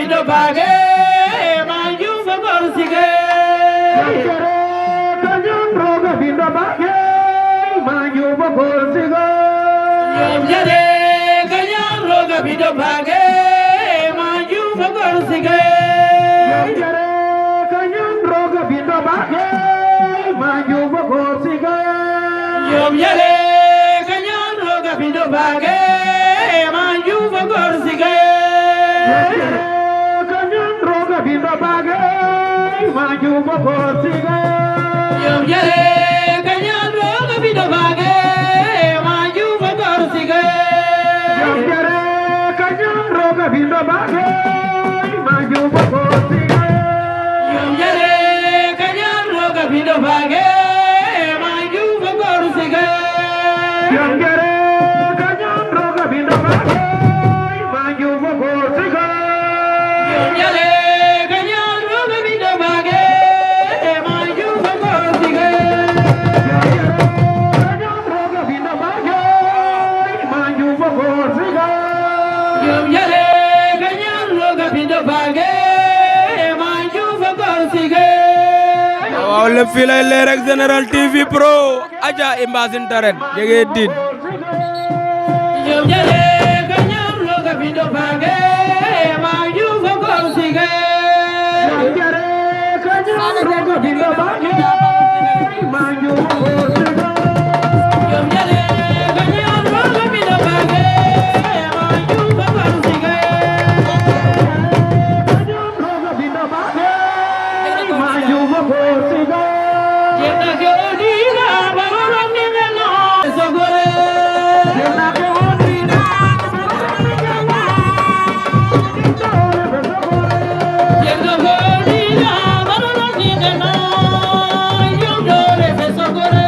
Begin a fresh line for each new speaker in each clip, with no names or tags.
bindo bage maju fogor sige kanyang roga bindo bage maju fogor sige yom jare kanyang roga bindo bage maju fogor sige yom jare kanyang roga bindo bage maju fogor sige yom jare kanyang roga bindo bage maju fogor sige kanyang roga bindo bage maju fogor sige yom jare kanyang roga bindo bage maju fogor sige yom jare kanyang roga bindo bage maju fogor sige yom jare kanyang roga bindo bage maju fogor sige yom jare kanyang roga bindo bage maju fogor sige yom jare kanyang roga bindo bage maju fogor sige kanyang roga bindo bage maju fogor sige yom jare kanyang roga bindo bage maju fogor sige
waaw lépp fii lay leer ak Général TV Pro aja imagine taren jege din
yom jare kanyang roga bindo bage maju fogor sige yom jare kanyang roga bindo bage maju fogor sige yom jare kanyang roga bindo bage maju fogor sige kanyang roga bindo bage maju fogor sige yena ke odina bagoram ni meno sogore yena ke odina bagoram ni meno yena ke odina bagoram ni meno yom dore fe sogore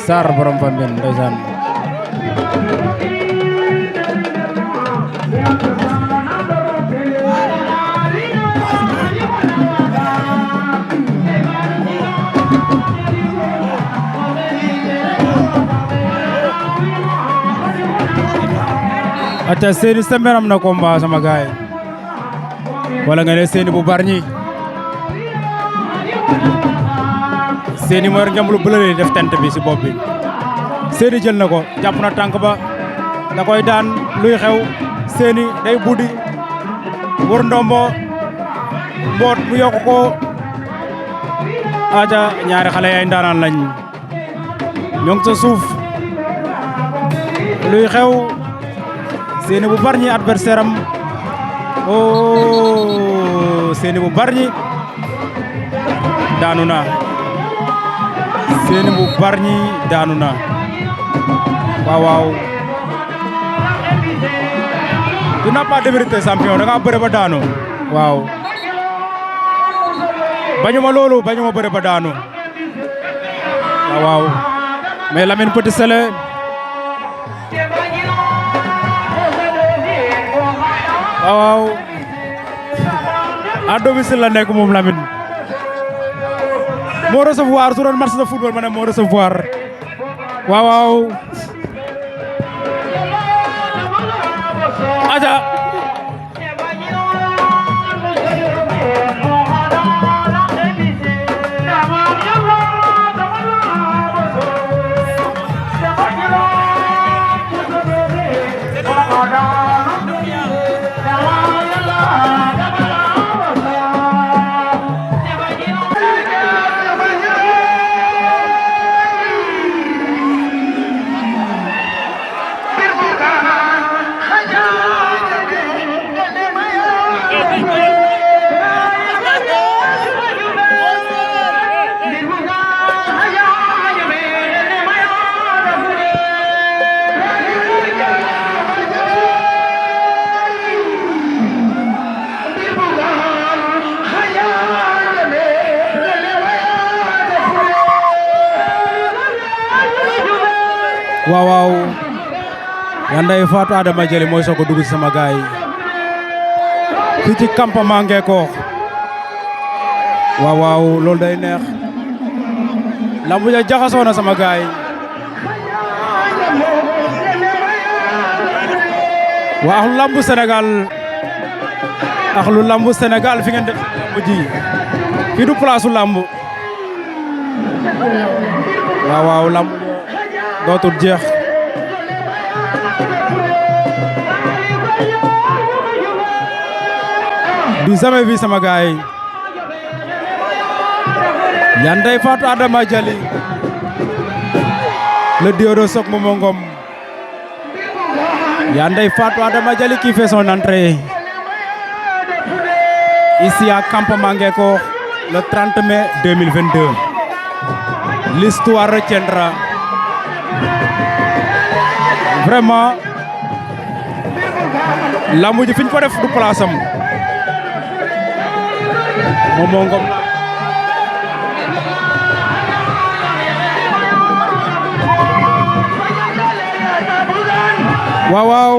Sarr borom fa mben ndeysaan acca Seny Sembène am na combat sama gaay wala nga ne Seny bu Bargny Seny moo yor ngeen lu bleu def tent bi si bopp bi Seny jël na ko jàpp na tànk ba da koy daan luy xew Seny day buddi wër ndombo mboot mu yokk ko aja ñaari xale yaay ndaanaan lañ ñoo ngi sa suuf luy xew Seny bu Bargny adversaire am oh Seny bu Bargny daanu na Seny bu Bargny daanu na waaw waaw tu n'as pas de vérité champion da nga bëre ba daanu waaw bañuma loolu bañuma bëre ba daanu waaw waaw mais Lamine Petit Sélé waaw à domicile la nekk moom Lamine moo recevoir su doon match de football ma ne moo recevoir waaw waaw aja waaw waaw Yanday Fatou Adama Jali mooy soog a dugg sama gaay fii ci campement Ngekoox waaw waaw loolu day neex lambu ja jaxasoo na sama gaay waa axlu lambu Sénégal axlu lambu Sénégal fi ngeen def lambu ji fii du place u lambu waaw waaw lambu dootul jeex du jamais vu sama gaay Yanday Fatou Adama Jali le duo de Sok Momo Ngom Yanday Fatou Adama Jali qui fait son entrée ici à campement Ngekoox le 30 mai 2022 l'histoire retiendra vraiment lambu ji fiñ ko def du place am Momo Ngom waaw waaw